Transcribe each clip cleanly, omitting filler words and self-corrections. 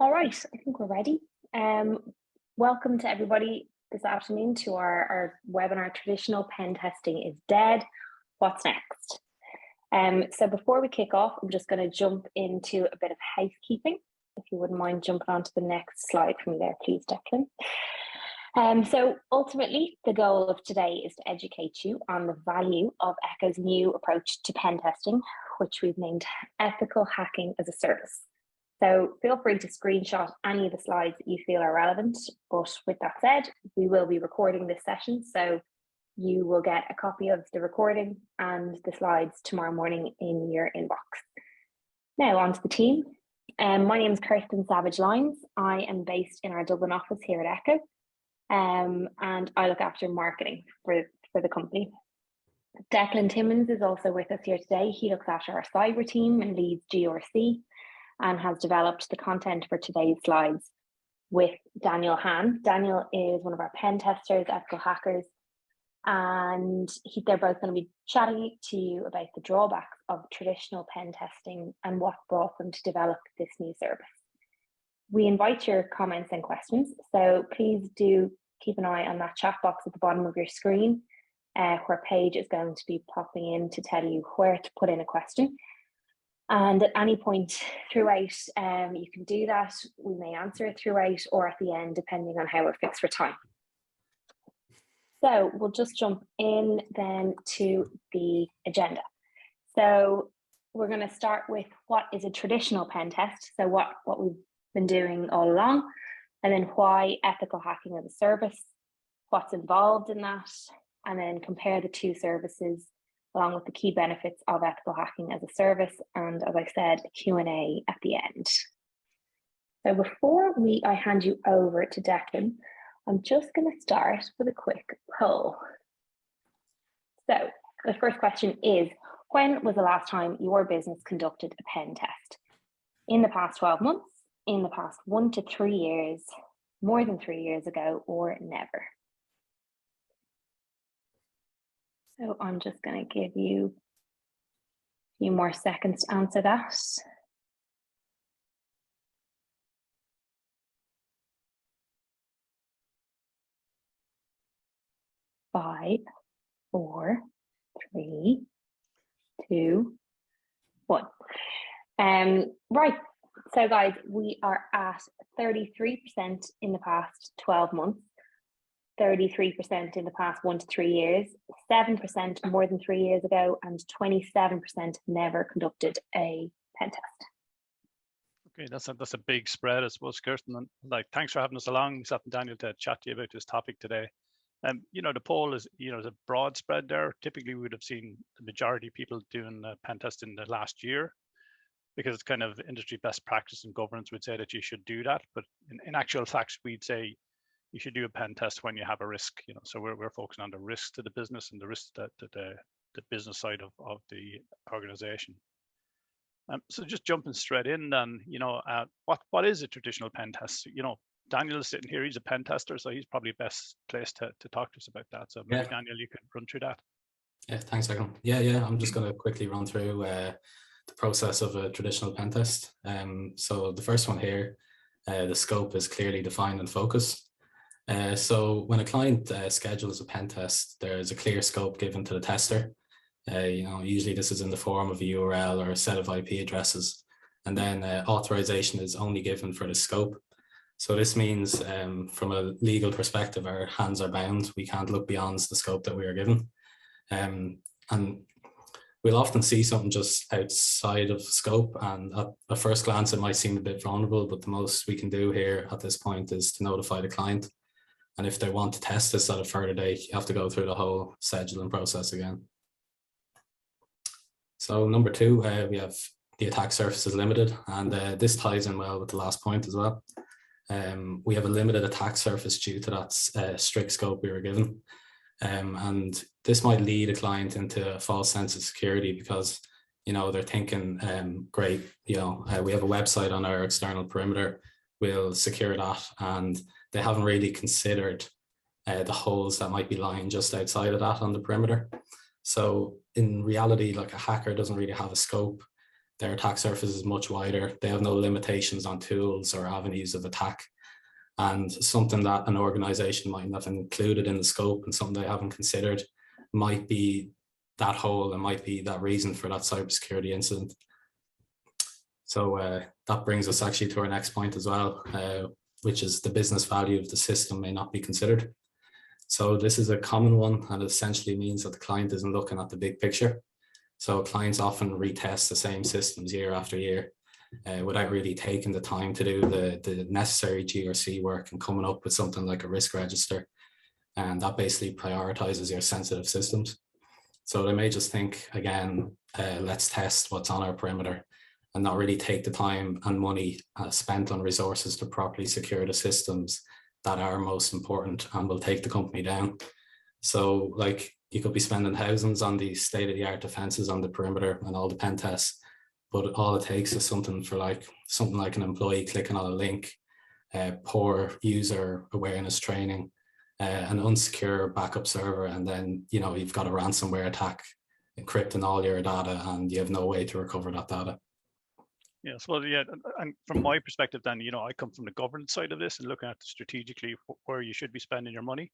All right, I think we're ready. Um, Welcome to everybody this afternoon to our webinar, Traditional Pen Testing is Dead. What's next? So before we kick off, I'm just going to jump into a bit of housekeeping. If you wouldn't mind jumping onto the next slide for me there, please, Declan. So ultimately, the goal of today is to educate you on the value of Echo's new approach to pen testing, which we've named Ethical Hacking as a Service. So feel free to screenshot any of the slides that you feel are relevant. But with that said, we will be recording this session. So you will get a copy of the recording and the slides tomorrow morning in your inbox. Now on to the team. My name is Kirsten Savage-Lyons. I am based in our Dublin office here at Echo. And I look after marketing for the company. Declan Timmins is also with us here today. He looks after our cyber team and leads GRC, and has developed the content for today's slides with Daniel Hahn. Daniel is one of our pen testers, ethical hackers, and they're both going to be chatting to you about the drawbacks of traditional pen testing and what brought them to develop this new service. We invite your comments and questions, so please do keep an eye on that chat box at the bottom of your screen, where Paige is going to be popping in to tell you where to put in a question. And at any point throughout, you can do that. We may answer it throughout or at the end, depending on how we're fixed for time. So we'll just jump in then to the agenda. So we're going to start with what is a traditional pen test, so what we've been doing all along, and then why ethical hacking as a service, what's involved in that, and then compare the two services along with the key benefits of ethical hacking as a service, and as I said, a Q&A at the end. So before I hand you over to Declan, I'm just going to start with a quick poll. So the first question is, when was the last time your business conducted a pen test? In the past 12 months, in the past 1 to 3 years, more than 3 years ago, or never? So I'm just going to give you a few more seconds to answer that. 5, 4, 3, 2, 1. Right, so guys, we are at 33% in the past 12 months, 33% in the past 1 to 3 years, 7% more than 3 years ago, and 27% never conducted a pen test. Okay, that's a big spread, I suppose, Kirsten. And thanks for having us along, myself and Daniel, to chat to you about this topic today. The poll is, is a broad spread there. Typically, we would have seen the majority of people doing pen test in the last year, because it's kind of industry best practice and governance would say that you should do that. But in actual fact, we'd say you should do a pen test when you have a risk. So we're focusing on the risk to the business and the risk that the business side of the organization. So just jumping straight in, then, what is a traditional pen test? Daniel is sitting here; he's a pen tester, so he's probably best placed to talk to us about that. So maybe Daniel, you could run through that. Yeah, thanks, Declan. Yeah. I'm just going to quickly run through the process of a traditional pen test. So the first one here, the scope is clearly defined and focused. So when a client schedules a pen test, there's a clear scope given to the tester. Usually this is in the form of a URL or a set of IP addresses, and then authorization is only given for the scope. So this means from a legal perspective, our hands are bound. We can't look beyond the scope that we are given. And we'll often see something just outside of scope, and at first glance, it might seem a bit vulnerable, but the most we can do here at this point is to notify the client. And if they want to test this at a further date, you have to go through the whole scheduling process again. So number 2, we have the attack surface is limited, and this ties in well with the last point as well. We have a limited attack surface due to that strict scope we were given. And this might lead a client into a false sense of security because, they're thinking, great, we have a website on our external perimeter, we'll secure that. And they haven't really considered the holes that might be lying just outside of that on the perimeter. So in reality, like, a hacker doesn't really have a scope. their attack surface is much wider. They have no limitations on tools or avenues of attack. And something that an organization might not have included in the scope and something they haven't considered might be that hole and might be that reason for that cybersecurity incident. So that brings us actually to our next point as well, which is the business value of the system may not be considered. So this is a common one, and it essentially means that the client isn't looking at the big picture. So clients often retest the same systems year after year without really taking the time to do the necessary GRC work and coming up with something like a risk register. And that basically prioritizes your sensitive systems. So they may just think, again, let's test what's on our perimeter and not really take the time and money spent on resources to properly secure the systems that are most important and will take the company down. So like you could be spending thousands on the state-of-the-art defenses on the perimeter and all the pen tests, but all it takes is something like an employee clicking on a link, poor user awareness training, an unsecure backup server, and then you've got a ransomware attack encrypting all your data and you have no way to recover that data. Yes, well, yeah, and from my perspective, then, I come from the governance side of this and looking at strategically where you should be spending your money.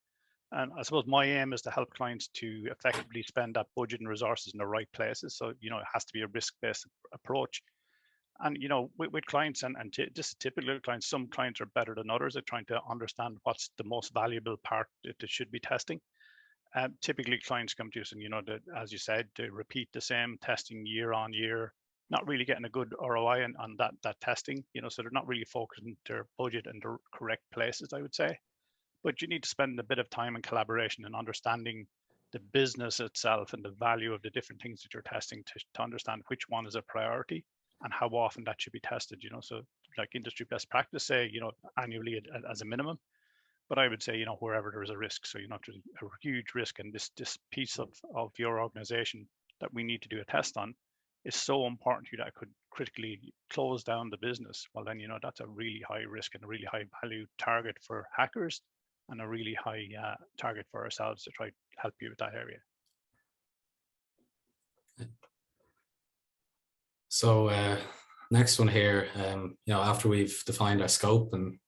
And I suppose my aim is to help clients to effectively spend that budget and resources in the right places. So, it has to be a risk-based approach. And, with clients and just typical clients, some clients are better than others at trying to understand what's the most valuable part that they should be testing. Typically, clients come to us and, as you said, they repeat the same testing year on year, not really getting a good ROI on that testing, so they're not really focusing their budget in the correct places, I would say. But you need to spend a bit of time in collaboration and understanding the business itself and the value of the different things that you're testing to understand which one is a priority and how often that should be tested, So like industry best practice say, annually as a minimum. But I would say, wherever there is a risk. So, there's a huge risk in this piece of your organization that we need to do a test on is so important to you that it could critically close down the business. Well, then, that's a really high risk and a really high value target for hackers and a really high target for ourselves to try to help you with that area. So next one here, after we've defined our scope and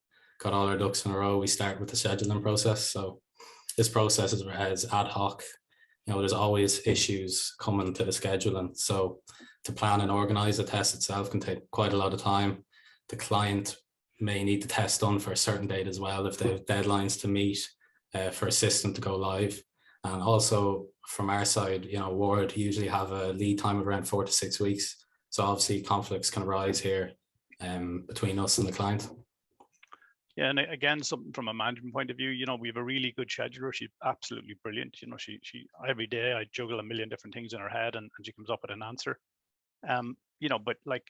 got all our ducks in a row, we start with the scheduling process. So this process is ad hoc. There's always issues coming to the scheduling. So to plan and organize the test itself can take quite a lot of time. The client may need the test done for a certain date as well if they have deadlines to meet for a system to go live. And also from our side, Ward usually have a lead time of around 4 to 6 weeks. So obviously conflicts can arise here between us and the client. Yeah, and again, something from a management point of view, we have a really good scheduler. She's absolutely brilliant. She every day I juggle a million different things in her head and she comes up with an answer. But like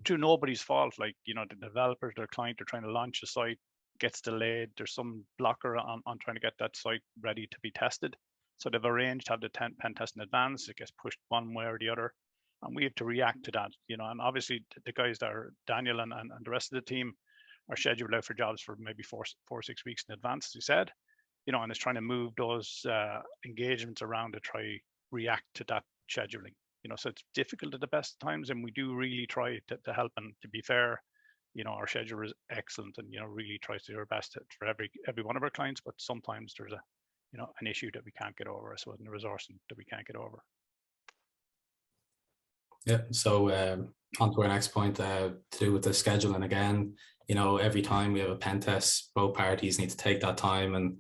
to nobody's fault, like, the developers, their client, they're trying to launch a site, gets delayed. There's some blocker on trying to get that site ready to be tested. So they've arranged to have the pen test in advance. It gets pushed one way or the other. And we have to react to that, and obviously the guys that are Daniel and the rest of the team are scheduled out for jobs for maybe 4 or 6 weeks in advance, as you said, and it's trying to move those engagements around to try react to that scheduling, so it's difficult at the best times, and we do really try to help. And to be fair, our scheduler is excellent and, really tries to do our best for every one of our clients, but sometimes there's an issue that we can't get over, so in the resourcing that we can't get over. Yeah, so on to our next point to do with the scheduling again. Every time we have a pen test, both parties need to take that time and,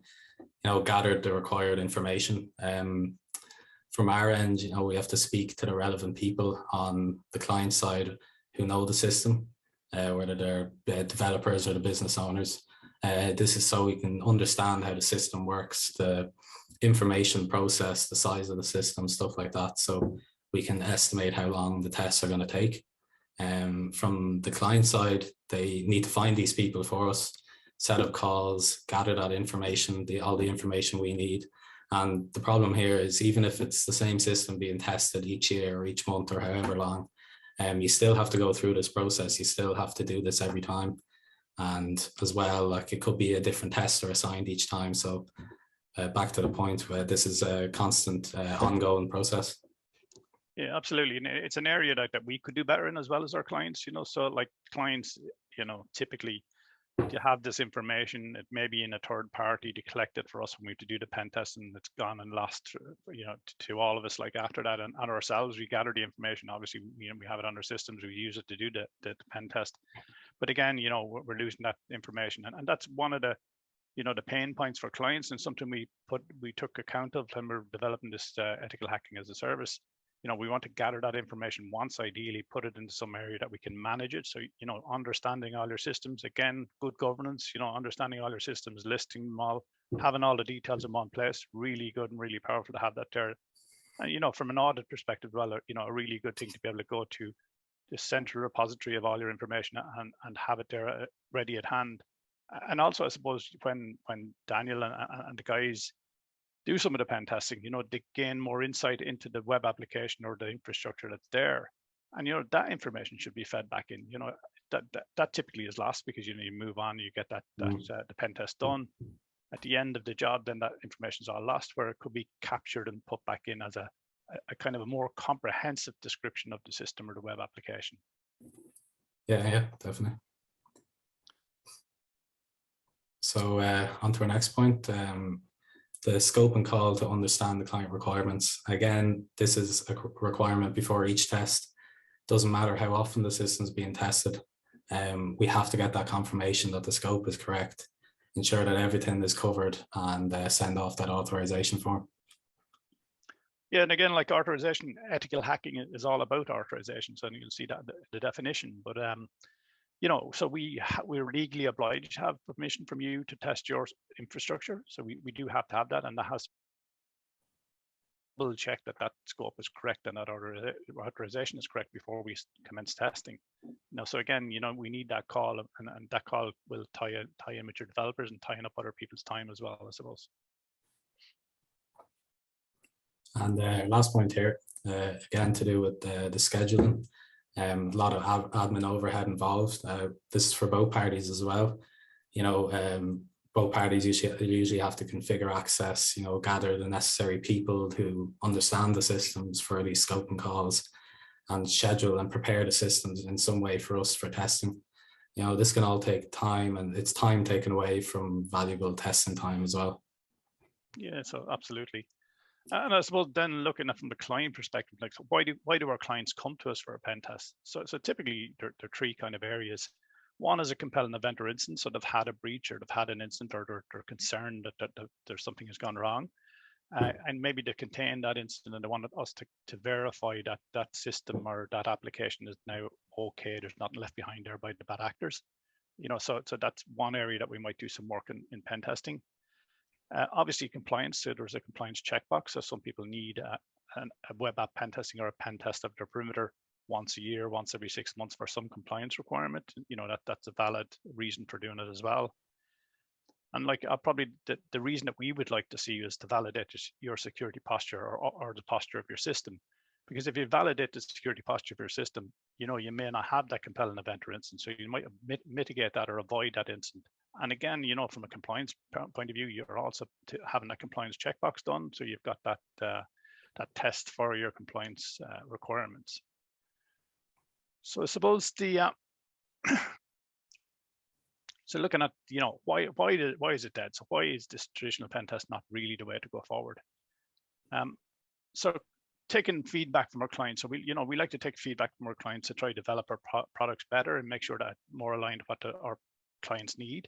gather the required information. From our end, we have to speak to the relevant people on the client side who know the system, whether they're developers or the business owners. This is so we can understand how the system works, the information process, the size of the system, stuff like that. So we can estimate how long the tests are going to take. From the client side, they need to find these people for us, set up calls, gather that information, all the information we need. And the problem here is, even if it's the same system being tested each year or each month or however long, you still have to go through this process. You still have to do this every time. And as well, like, it could be a different tester assigned each time. So back to the point where this is a constant ongoing process. Yeah, absolutely. And it's an area that we could do better in as well as our clients, you know. So like clients, you know, typically to have this information, it may be in a third party to collect it for us when we have to do the pen test, and it's gone and lost, you know, to all of us. Like after that, and ourselves, we gather the information. Obviously, you know, we have it on our systems. We use it to do the pen test. But again, you know, we're losing that information, and that's one of the, you know, the pain points for clients, and something we took account of when we're developing this ethical hacking as a service. You know, we want to gather that information once, ideally put it into some area that we can manage it. So, you know, understanding all your systems, again, good governance, you know, understanding all your systems, listing them all, having all the details in one place, really good and really powerful to have that there. And, you know, from an audit perspective, well, you know, a really good thing to be able to go to the central repository of all your information and have it there ready at hand. And also, I suppose, when Daniel and the guys do some of the pen testing, you know, they gain more insight into the web application or the infrastructure that's there. And, you know, that information should be fed back in. You know, that typically is lost because, you know, you move on, you get the pen test done. At the end of the job, then that information is all lost, where it could be captured and put back in as a kind of a more comprehensive description of the system or the web application. Yeah, definitely. So on to our next point. The scope and call to understand the client requirements. Again, this is a requirement before each test. Doesn't matter how often the system is being tested. We have to get that confirmation that the scope is correct, ensure that everything is covered, and send off that authorization form. Yeah, and again, like authorization, ethical hacking is all about authorizations, and you'll see that the definition. But you know, so we're legally obliged to have permission from you to test your infrastructure. So we do have to have that, and that has we'll check that scope is correct and that authorization is correct before we commence testing. You know, so again, you know, we need that call, and that call will tie in with your developers and tying up other people's time as well, I suppose. And last point here, again, to do with the scheduling. A lot of admin overhead involved. This is for both parties as well. You know, both parties usually have to configure access, you know, gather the necessary people who understand the systems for these scoping calls, and schedule and prepare the systems in some way for us for testing. You know, this can all take time, and it's time taken away from valuable testing time as well. Yeah, so absolutely. And I suppose then looking at from the client perspective, like, so why do our clients come to us for a pen test? So typically there are three kind of areas. One is a compelling event or incident, so they've had a breach or they've had an incident, or they're concerned that there's something has gone wrong, and maybe to contain that incident, and they wanted us to verify that that system or that application is now okay. There's nothing left behind there by the bad actors. You know, so that's one area that we might do some work in pen testing. Obviously, compliance. So there's a compliance checkbox. So some people need a web app pen testing or a pen test of their perimeter once a year, once every 6 months for some compliance requirement. You know, that's a valid reason for doing it as well. And like probably the reason that we would like to see is to validate your security posture or the posture of your system. Because if you validate the security posture of your system, you know, you may not have that compelling event or incident. So you might mitigate that or avoid that incident. And again, you know, from a compliance point of view, you're also having that compliance checkbox done. So you've got that that test for your compliance requirements. So I suppose the so looking at, you know, why is it dead? So why is this traditional pen test not really the way to go forward? So taking feedback from our clients. So we like to take feedback from our clients to try to develop our products better and make sure that more aligned with what our clients need.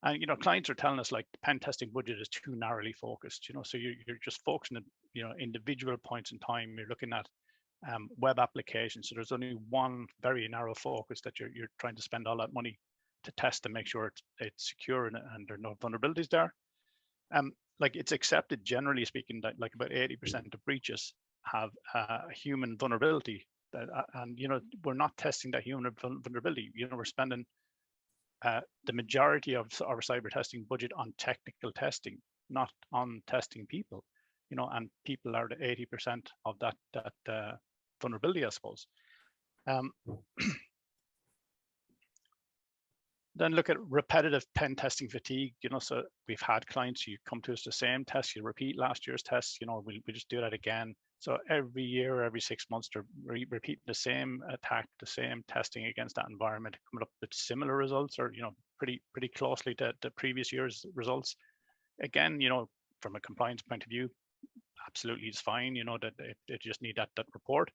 And, you know, clients are telling us like the pen testing budget is too narrowly focused, you know, so you're just focusing on, you know, individual points in time. You're looking at web applications. So there's only one very narrow focus that you're trying to spend all that money to test to make sure it's secure and there are no vulnerabilities there. Like it's accepted, generally speaking, that like about 80% of breaches have a human vulnerability. And, you know, we're not testing that human vulnerability. You know, we're spending the majority of our cyber testing budget on technical testing, not on testing people, you know, and people are the 80% of that vulnerability, I suppose. Then look at repetitive pen testing fatigue, you know, so we've had clients, you come to us the same test, you repeat last year's tests, you know, we just do that again. So every year, every 6 months, they're repeating the same attack, the same testing against that environment, coming up with similar results, or pretty closely to the previous year's results. Again, from a compliance point of view, absolutely it's fine. That they just need that report.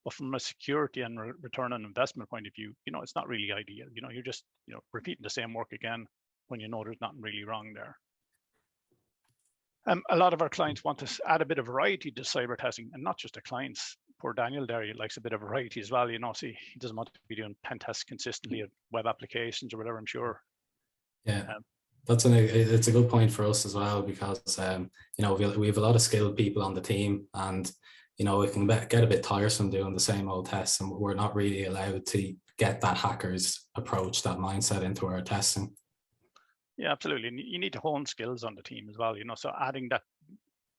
But from a security and return on investment point of view, it's not really ideal. You're just repeating the same work again when there's nothing really wrong there. A lot of our clients want to add a bit of variety to cyber testing, and not just the clients. Poor Daniel there, he likes a bit of variety as well. So he doesn't want to be doing pen tests consistently of web applications or whatever, I'm sure. Yeah, it's a good point for us as well, because we have a lot of skilled people on the team, and it can get a bit tiresome doing the same old tests, and we're not really allowed to get that hackers approach, that mindset into our testing. Yeah, absolutely. And you need to hone skills on the team as well, so adding that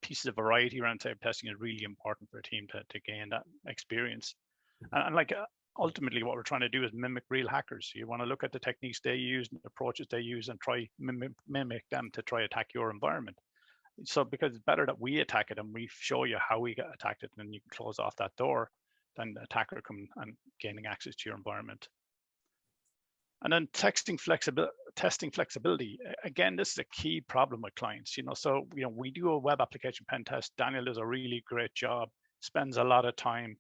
pieces of variety around cyber testing is really important for a team to gain that experience. And ultimately what we're trying to do is mimic real hackers. You want to look at the techniques they use and the approaches they use and try mimic them to try attack your environment. So because it's better that we attack it and we show you how we get attacked it, and then you can close off that door, than the attacker coming and gaining access to your environment. And then testing flexibility. Again, this is a key problem with clients. So we do a web application pen test. Daniel does a really great job, spends a lot of time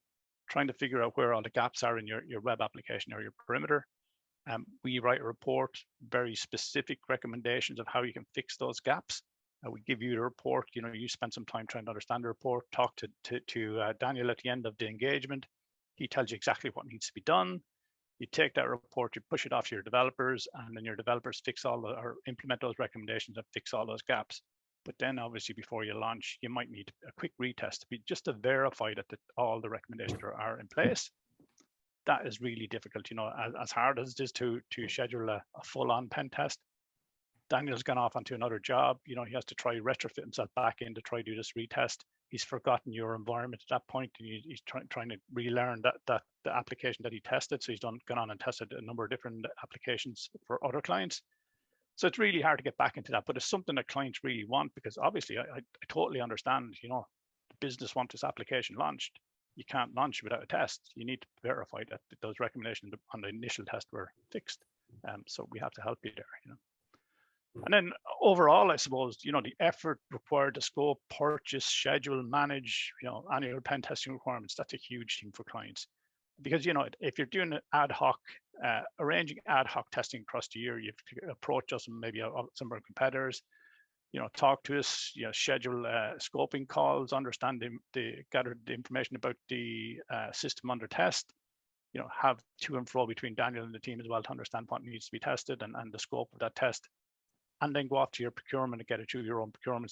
trying to figure out where all the gaps are in your web application or your perimeter. We write a report, very specific recommendations of how you can fix those gaps. We give you the report. You spend some time trying to understand the report. Talk to Daniel at the end of the engagement. He tells you exactly what needs to be done. You take that report, you push it off to your developers, and then your developers or implement those recommendations and fix all those gaps. But then obviously before you launch, you might need a quick retest just to verify that all the recommendations are in place. That is really difficult, as hard as it is to schedule a full-on pen test. Daniel's gone off onto another job. He has to try retrofit himself back in to try do this retest. He's forgotten your environment at that point, and he's trying to relearn that the application that he tested. So he's gone on and tested a number of different applications for other clients. So it's really hard to get back into that, but it's something that clients really want, because obviously I totally understand, the business wants this application launched. You can't launch without a test. You need to verify that those recommendations on the initial test were fixed. So we have to help you there, And then overall, I suppose, the effort required to scope, purchase, schedule, manage, annual pen testing requirements, that's a huge thing for clients. Because, if you're doing ad hoc, arranging ad hoc testing across the year, you have to approach us and maybe some of our competitors, talk to us, schedule scoping calls, understand gather the information about the system under test, have to and fro between Daniel and the team as well to understand what needs to be tested and the scope of that test. And then go off to your procurement and get it through your own procurement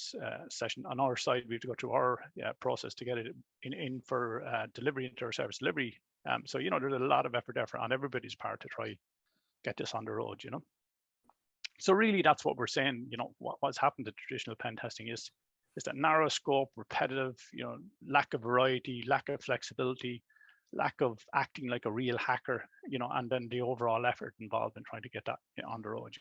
session. On our side, we have to go through our process to get it in for delivery into our service delivery. So, there's a lot of effort there on everybody's part to try get this on the road, So really, that's what we're saying, what's happened to traditional pen testing is that narrow scope, repetitive, lack of variety, lack of flexibility, lack of acting like a real hacker, and then the overall effort involved in trying to get that on the road,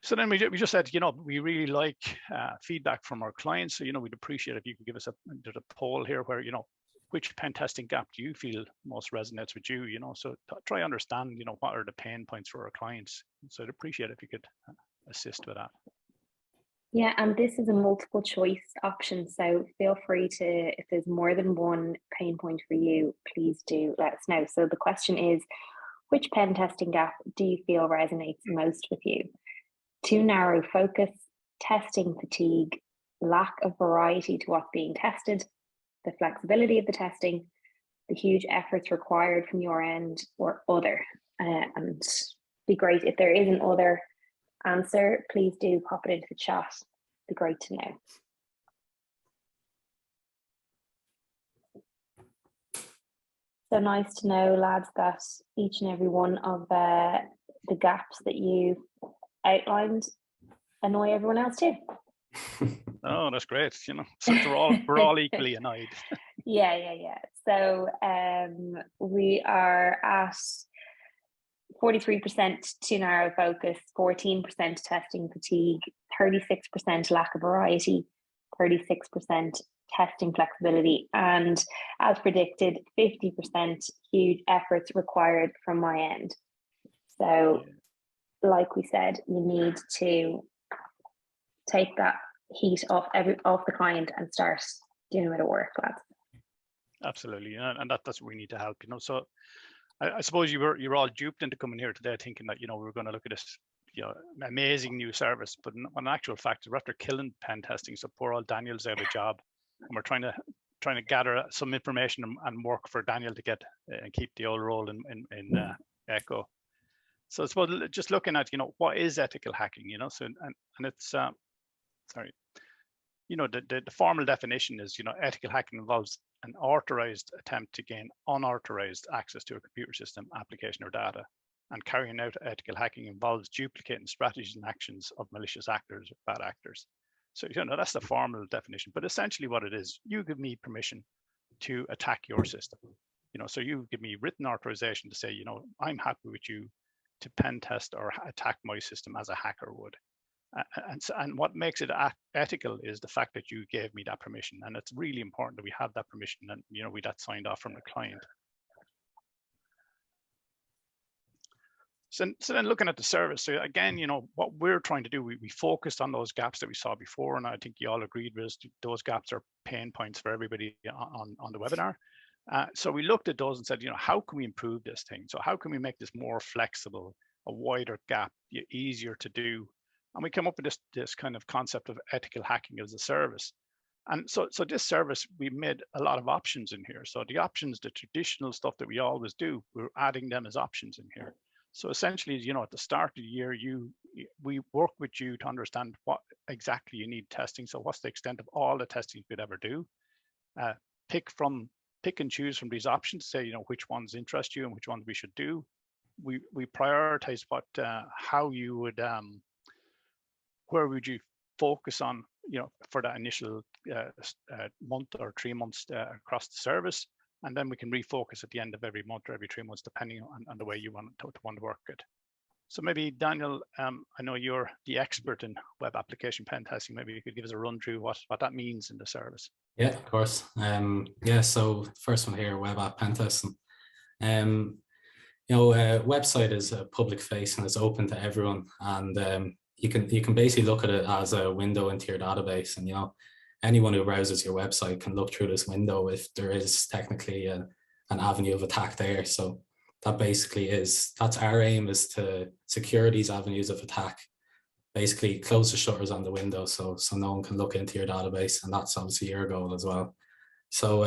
So then we just said, we really like feedback from our clients. So, we'd appreciate if you could give us there's a poll here where, which pen testing gap do you feel most resonates with you, So try to understand, what are the pain points for our clients. So I'd appreciate if you could assist with that. Yeah, and this is a multiple choice option. So feel free to, if there's more than one pain point for you, please do let us know. So the question is, which pen testing gap do you feel resonates most with you? Too narrow focus, testing fatigue, lack of variety to what's being tested, the flexibility of the testing, the huge efforts required from your end, or other. And be great if there is an other answer, please do pop it into the chat. Be great to know. So nice to know, lads, that each and every one of the gaps that you outlined annoy everyone else too. Oh, that's great. So we're all equally annoyed. Yeah. So we are at 43% too narrow focus, 14% testing fatigue, 36% lack of variety, 36% testing flexibility, and as predicted, 50% huge efforts required from my end. So, like we said, you need to take that heat off the client and start doing a bit of work, lads. Absolutely, and that's what we need to help. So I suppose you're all duped into coming here today thinking that we're going to look at this amazing new service, but in actual fact, we're after killing pen testing. So poor old Daniel's out of a job, and we're trying to gather some information and work for Daniel to get and keep the old role in Echo. So I suppose just looking at what is ethical hacking, so and it's sorry. The formal definition is, ethical hacking involves an authorized attempt to gain unauthorized access to a computer system, application, or data. And carrying out ethical hacking involves duplicating strategies and actions of malicious actors or bad actors. So, that's the formal definition. But essentially what it is, you give me permission to attack your system. So you give me written authorization to say, I'm happy with you to pen test or attack my system as a hacker would. And what makes it ethical is the fact that you gave me that permission, and it's really important that we have that permission and we that signed off from the client. So then looking at the service, so again, what we're trying to do, we focused on those gaps that we saw before, and I think you all agreed with those gaps are pain points for everybody on the webinar. So we looked at those and said, how can we improve this thing? So how can we make this more flexible, a wider gap, easier to do? And we came up with this kind of concept of ethical hacking as a service. And so this service, we made a lot of options in here. So the options, the traditional stuff that we always do, we're adding them as options in here. So essentially, at the start of the year, we work with you to understand what exactly you need testing. So what's the extent of all the testing you could ever do? Pick and choose from these options, say, which ones interest you and which ones we should do. We prioritize how you would, where would you focus on, for that initial month or 3 months across the service. And then we can refocus at the end of every month or every 3 months, depending on the way you want to work it. So maybe Daniel, I know you're the expert in web application pen testing. Maybe you could give us a run through what that means in the service. Yeah, of course. So first one here, web app pen testing. Website is a public face and it's open to everyone, and you can basically look at it as a window into your database, and anyone who browses your website can look through this window if there is technically an avenue of attack there. So that's our aim, is to secure these avenues of attack, basically close the shutters on the window so no one can look into your database, and that's obviously your goal as well. So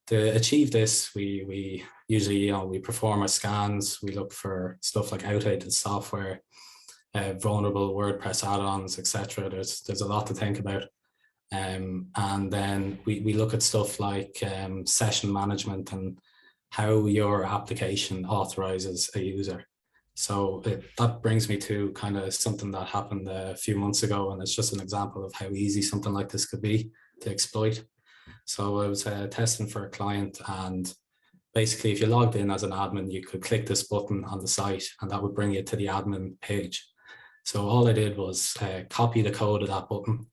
to achieve this, we usually we perform our scans, we look for stuff like outdated software, vulnerable WordPress add-ons, etc. There's a lot to think about. And then we look at stuff like session management and how your application authorizes a user. So that brings me to kind of something that happened a few months ago, and it's just an example of how easy something like this could be to exploit. So I was testing for a client, and basically if you logged in as an admin, you could click this button on the site and that would bring you to the admin page. So all I did was copy the code of that button,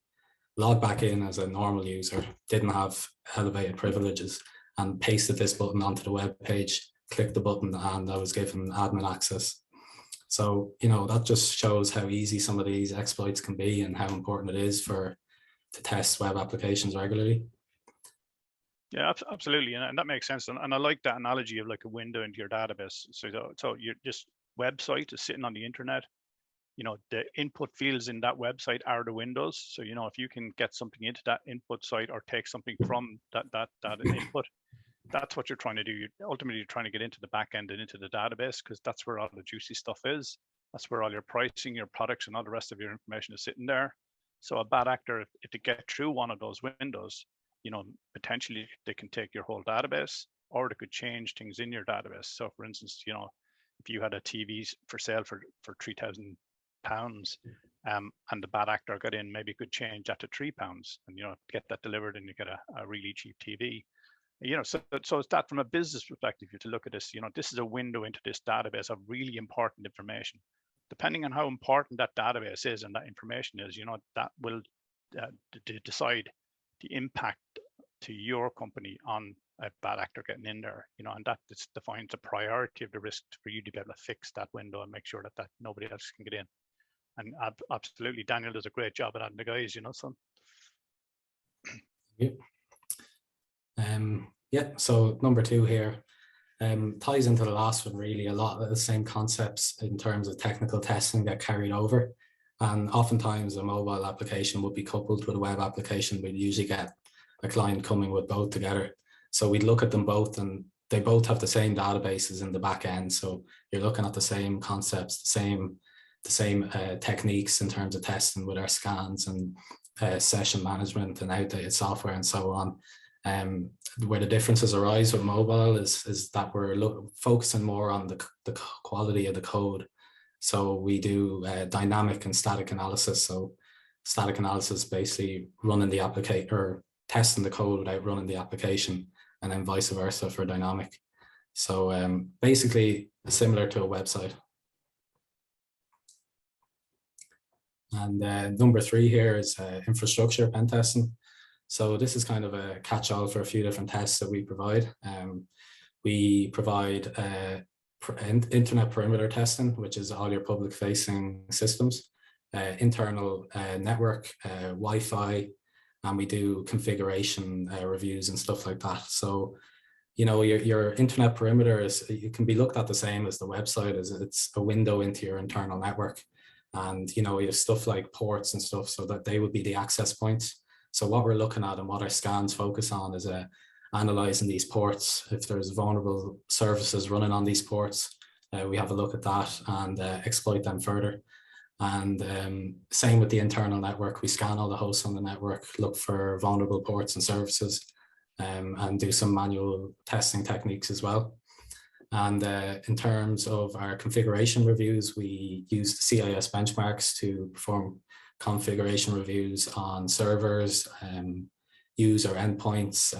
log back in as a normal user, didn't have elevated privileges, and pasted this button onto the web page, clicked the button, and I was given admin access. So, that just shows how easy some of these exploits can be and how important it is to test web applications regularly. Yeah, absolutely. And that makes sense. And I like that analogy of like a window into your database. So your just website is sitting on the internet. The input fields in that website are the windows. So, if you can get something into that input site or take something from that input, that's what you're trying to do. Ultimately, you're trying to get into the back end and into the database, because that's where all the juicy stuff is. That's where all your pricing, your products, and all the rest of your information is sitting there. So a bad actor, if they get through one of those windows, potentially they can take your whole database, or they could change things in your database. So for instance, if you had a TV for sale for £3,000, and the bad actor got in, maybe could change that to £3 and get that delivered, and you get a really cheap TV. So it's that from a business perspective, you have to look at this. This is a window into this database of really important information. Depending on how important that database is and that information is, that will decide the impact to your company on a bad actor getting in there, and that defines the priority of the risk for you to be able to fix that window and make sure that nobody else can get in. And absolutely, Daniel does a great job at that, and the guys, so. Yeah, so number 2 here ties into the last one really. A lot of the same concepts in terms of technical testing get carried over, and oftentimes a mobile application would be coupled with a web application. We'd usually get a client coming with both together, so we'd look at them both, and they both have the same databases in the back end, so you're looking at the same concepts, the same techniques in terms of testing with our scans and session management and outdated software and so on. Where the differences arise with mobile is that we're focusing more on the quality of the code. So we do dynamic and static analysis. So static analysis basically running the application or testing the code without running the application, and then vice versa for dynamic. So basically similar to a website. And number 3 here is infrastructure pen testing. So this is kind of a catch-all for a few different tests that we provide. We provide internet perimeter testing, which is all your public-facing systems, internal network, Wi-Fi, and we do configuration reviews and stuff like that. So, your internet perimeter it can be looked at the same as the website, as it's a window into your internal network. And, you have stuff like ports and stuff, so that they would be the access points. So what we're looking at and what our scans focus on is analyzing these ports. If there's vulnerable services running on these ports, we have a look at that and exploit them further. And same with the internal network. We scan all the hosts on the network, look for vulnerable ports and services, and do some manual testing techniques as well. And in terms of our configuration reviews, we use the CIS benchmarks to perform configuration reviews on servers, user endpoints.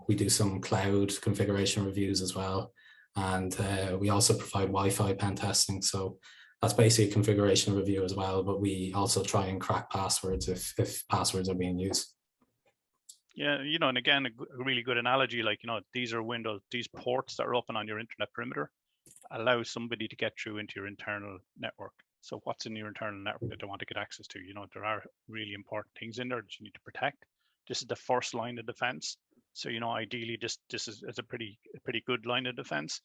We do some cloud configuration reviews as well. And we also provide Wi-Fi pen testing. So that's basically a configuration review as well, but we also try and crack passwords if passwords are being used. Yeah, and again, a really good analogy, like, these are windows, these ports that are open on your internet perimeter allow somebody to get through into your internal network. So what's in your internal network that they want to get access to? There are really important things in there that you need to protect. This is the first line of defense. So, ideally, this is a pretty good line of defense.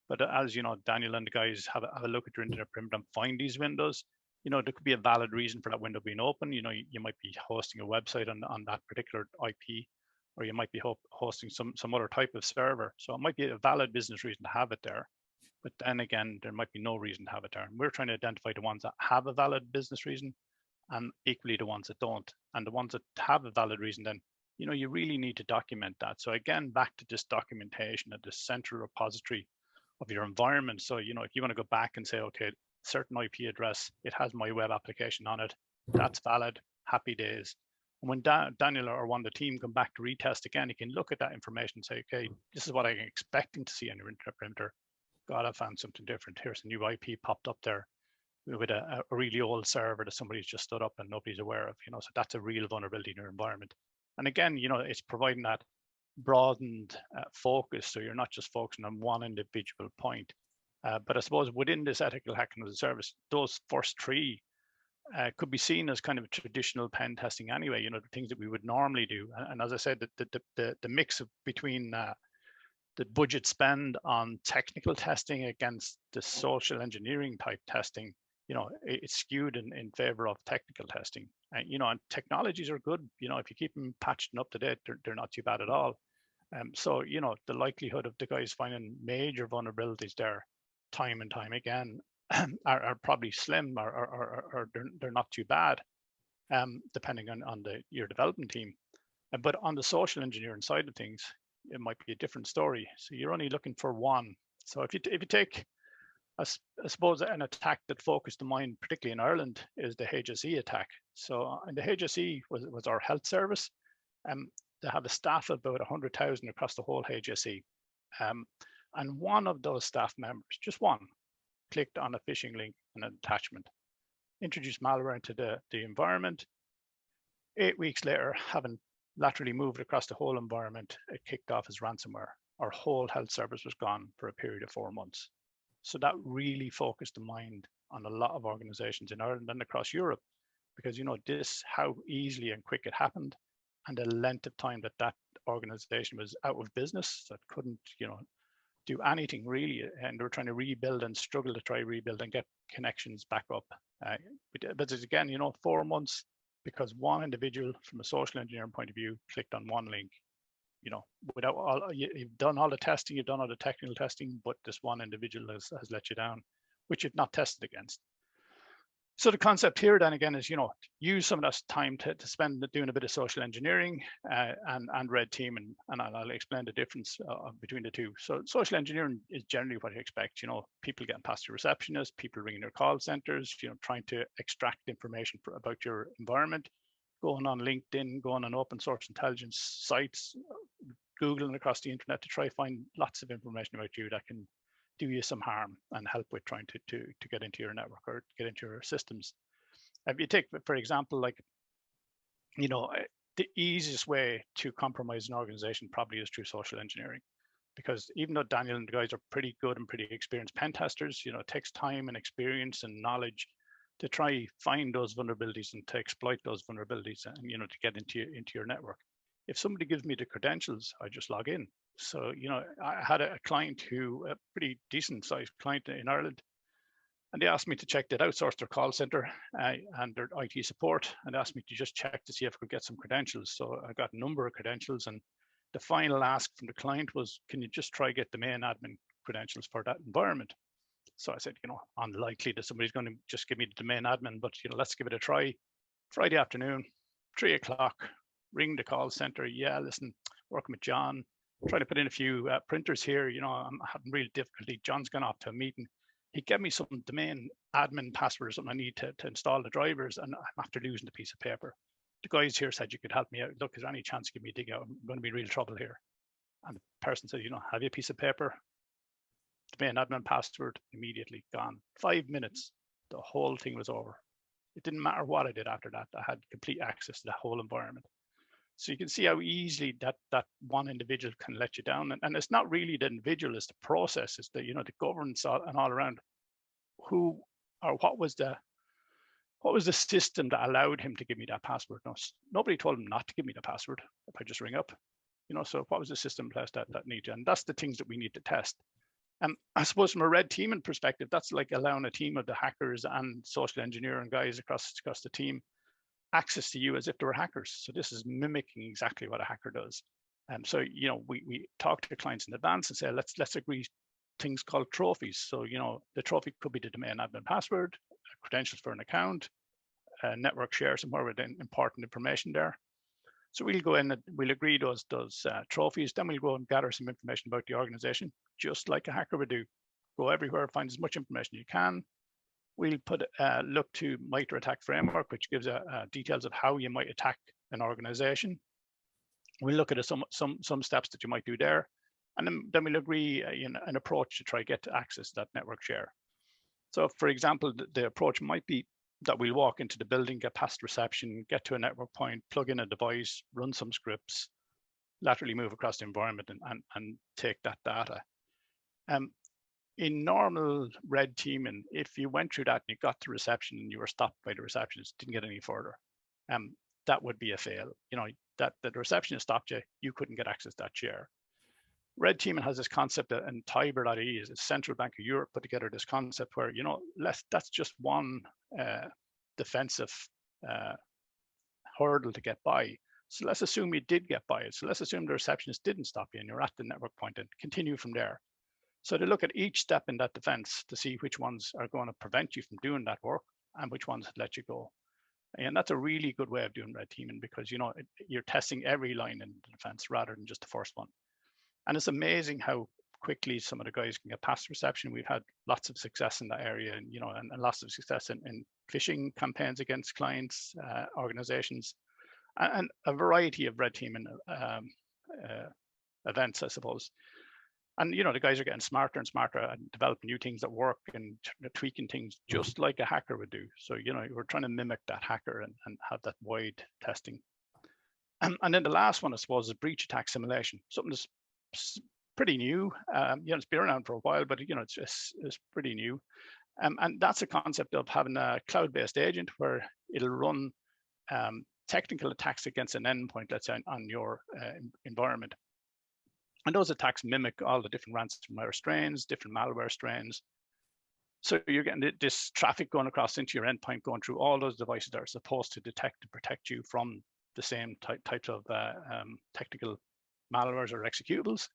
But as Daniel and the guys have a look at your internet perimeter and find these windows, there could be a valid reason for that window being open. You might be hosting a website on that particular IP, or you might be hosting some other type of server. So it might be a valid business reason to have it there. But then again, there might be no reason to have it there. And we're trying to identify the ones that have a valid business reason, and equally the ones that don't. And the ones that have a valid reason, then, you really need to document that. So again, back to this documentation at the central repository of your environment. So, if you want to go back and say, okay, certain IP address, it has my web application on it, that's valid, happy days. And when Daniel or one of the team come back to retest again, you can look at that information and say, okay, this is what I'm expecting to see on your internet perimeter. God, I found something different. Here's a new IP popped up there with a really old server that somebody's just stood up and nobody's aware of, so that's a real vulnerability in your environment. And again, it's providing that broadened focus, so you're not just focusing on one individual point. But I suppose within this ethical hacking as a service, those first 3 could be seen as kind of traditional pen testing anyway, the things that we would normally do. And as I said, the mix between the budget spend on technical testing against the social engineering type testing, it's skewed in favor of technical testing. And technologies are good, if you keep them patched and up to date, they're not too bad at all. So, the likelihood of the guys finding major vulnerabilities there time and time again are probably slim, or they're not too bad, depending on your development team. But on the social engineering side of things, it might be a different story. So you're only looking for one. So if you take, I suppose, an attack that focused the mind, particularly in Ireland, is the HSE attack. So and the HSE was our health service. They have a staff of about 100,000 across the whole HSE. And one of those staff members, just one, clicked on a phishing link and an attachment, introduced malware into the environment. 8 weeks later, having laterally moved across the whole environment. It kicked off as ransomware. Our whole health service was gone for a period of 4 months. So that really focused the mind on a lot of organizations in Ireland and across Europe, because, you know, this, how easily and quick it happened, and the length of time that that organization was out of business, that couldn't, you know, do anything really, and they were trying to rebuild and struggle to try rebuild and get connections back up. But again, you know, 4 months, because one individual from a social engineering point of view clicked on one link, you know, without all, you've done all the testing, you've done all the technical testing, but this one individual has let you down, which you've not tested against. So the concept here then again is, you know, use some of that time to spend doing a bit of social engineering and red team, and I'll explain the difference between the two. So social engineering is generally what you expect, you know, people getting past your receptionist, people ringing their call centers, you know, trying to extract information about your environment, going on LinkedIn, going on open source intelligence sites, Googling across the internet to try to find lots of information about you that can do you some harm and help with trying to get into your network or get into your systems. If you take, for example, like, you know, the easiest way to compromise an organization probably is through social engineering, because even though Daniel and the guys are pretty good and pretty experienced pen testers, you know, it takes time and experience and knowledge to try find those vulnerabilities and to exploit those vulnerabilities and, you know, to get into your network. If somebody gives me the credentials, I just log in. So, you know, I had a client a pretty decent sized client in Ireland, and they asked me to check, they'd outsourced their call center and their IT support, and asked me to just check to see if I could get some credentials. So I got a number of credentials, and the final ask from the client was, can you just try get the main admin credentials for that environment? So I said, you know, unlikely that somebody's going to just give me the domain admin, but, you know, let's give it a try. Friday afternoon, 3 o'clock, ring the call center. Yeah, listen, working with John, trying to put in a few printers here. You know, I'm having real difficulty. John's gone off to a meeting. He gave me some domain admin password or something I need to install the drivers, and I'm after losing the piece of paper. The guys here said you could help me out. Look, is there any chance you give me a dig out? I'm going to be in real trouble here. And the person said, you know, have you a piece of paper? Domain admin password, immediately gone. 5 minutes, the whole thing was over. It didn't matter what I did after that. I had complete access to the whole environment. So you can see how easily that one individual can let you down. And it's not really the individual, it's the process, it's the, you know, the governance and all around who or what was the system that allowed him to give me that password. No, nobody told him not to give me the password if I just ring up. You know, so what was the system place that needed? And that's the things that we need to test. And I suppose from a red teaming perspective, that's like allowing a team of the hackers and social engineering guys across the team access to you as if they were hackers. So this is mimicking exactly what a hacker does. So, you know, we talk to clients in advance and say, let's agree things called trophies. So, you know, the trophy could be the domain admin password, credentials for an account, network share somewhere with important information there. So we'll go in and we'll agree those trophies. Then we'll go and gather some information about the organization, just like a hacker would do. Go everywhere, find as much information you can. We'll look to MITRE ATT&CK framework, which gives details of how you might attack an organization. We'll look at some steps that you might do there, and then we'll agree an approach to try to get access to that network share. So, for example, the approach might be that we'll walk into the building, get past reception, get to a network point, plug in a device, run some scripts, laterally move across the environment and take that data. In normal red teaming, if you went through that and you got to reception and you were stopped by the receptionist, didn't get any further, that would be a fail. You know, that the receptionist stopped you, you couldn't get access to that share. Red teaming has this concept, and Tiber.ie is a Central Bank of Europe put together this concept where, you know, that's just one defensive hurdle to get by. So let's assume you did get by it. So let's assume the receptionist didn't stop you and you're at the network point and continue from there. So to look at each step in that defense to see which ones are going to prevent you from doing that work and which ones let you go. And that's a really good way of doing red teaming, because, you know, you're testing every line in the defense rather than just the first one. And it's amazing how quickly some of the guys can get past reception. We've had lots of success in that area, and, you know, and lots of success in phishing campaigns against clients, organizations, and a variety of red teaming events, I suppose. And, you know, the guys are getting smarter and smarter and developing new things that work and tweaking things just like a hacker would do. So, you know, we're trying to mimic that hacker and have that wide testing. And then the last one, I suppose, is breach attack simulation, something that's pretty new. It's been around for a while, but it's pretty new. And that's a concept of having a cloud-based agent where it'll run technical attacks against an endpoint, let's say, on your environment. And those attacks mimic all the different ransomware strains, different malware strains. So you're getting this traffic going across into your endpoint, going through all those devices that are supposed to detect and protect you from the same types of technical malwares or executables.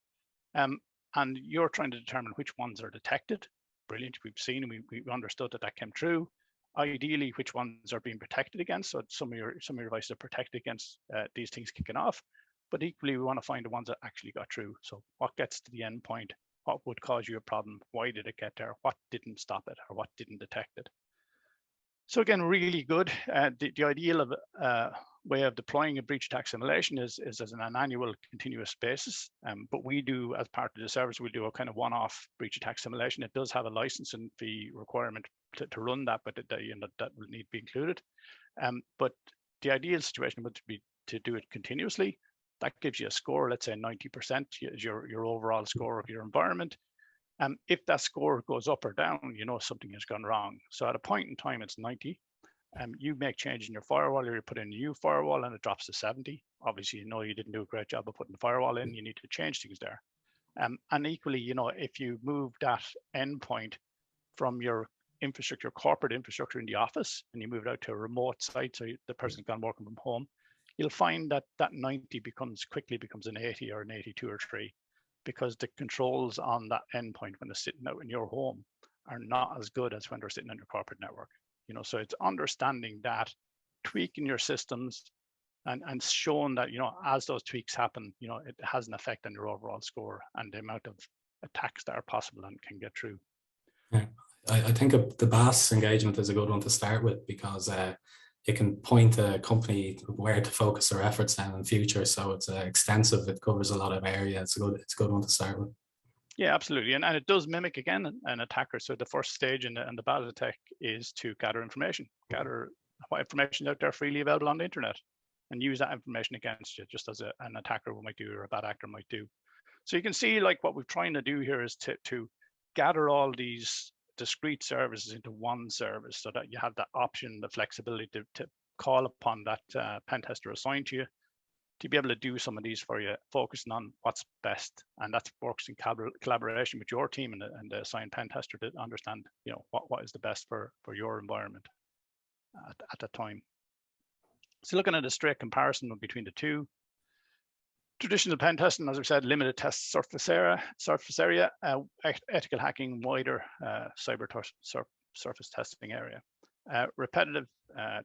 And you're trying to determine which ones are detected. Brilliant. We've seen and we understood that came true. Ideally, which ones are being protected against. So some of your devices are protected against these things kicking off. But equally, we want to find the ones that actually got through. So what gets to the endpoint? What would cause you a problem? Why did it get there? What didn't stop it, or what didn't detect it? So again, really good. The ideal of way of deploying a breach attack simulation is as an annual continuous basis. But we do, as part of the service, we do a kind of one-off breach attack simulation. It does have a licensing fee requirement to run that, but that will need to be included. But the ideal situation would be to do it continuously. That gives you a score, let's say 90% is your overall score of your environment. If that score goes up or down, something has gone wrong. So at a point in time, it's 90. You make changes in your firewall, or you put in a new firewall and it drops to 70. Obviously, you didn't do a great job of putting the firewall in. You need to change things there. And equally, if you move that endpoint from your infrastructure, corporate infrastructure in the office, and you move it out to a remote site, so the person's gone working from home, you'll find that 90 quickly becomes an 80 or an 82 or 3, because the controls on that endpoint when they're sitting out in your home are not as good as when they're sitting on your corporate network. So it's understanding that, tweaking your systems, and showing that as those tweaks happen, it has an effect on your overall score and the amount of attacks that are possible and can get through. Yeah, I think the BAS engagement is a good one to start with, because it can point a company where to focus their efforts on in future. So it's extensive. It covers a lot of area. It's a good one to start with. Yeah, absolutely. And it does mimic, again, an attacker. So the first stage in the BAS attack is to gather information, gather what information is out there freely available on the internet, and use that information against you, just as an attacker might do, or a bad actor might do. So you can see, like, what we're trying to do here is to gather all these discrete services into one service, so that you have that option, the flexibility to call upon that pen tester assigned to you, to be able to do some of these for you, focusing on what's best. And that works in collaboration with your team and the assigned pen tester to understand, what is the best for your environment at that time. So looking at a straight comparison between the two, traditional pen testing, as we said, limited test surface area, ethical hacking, wider cyber surface testing area. Repetitive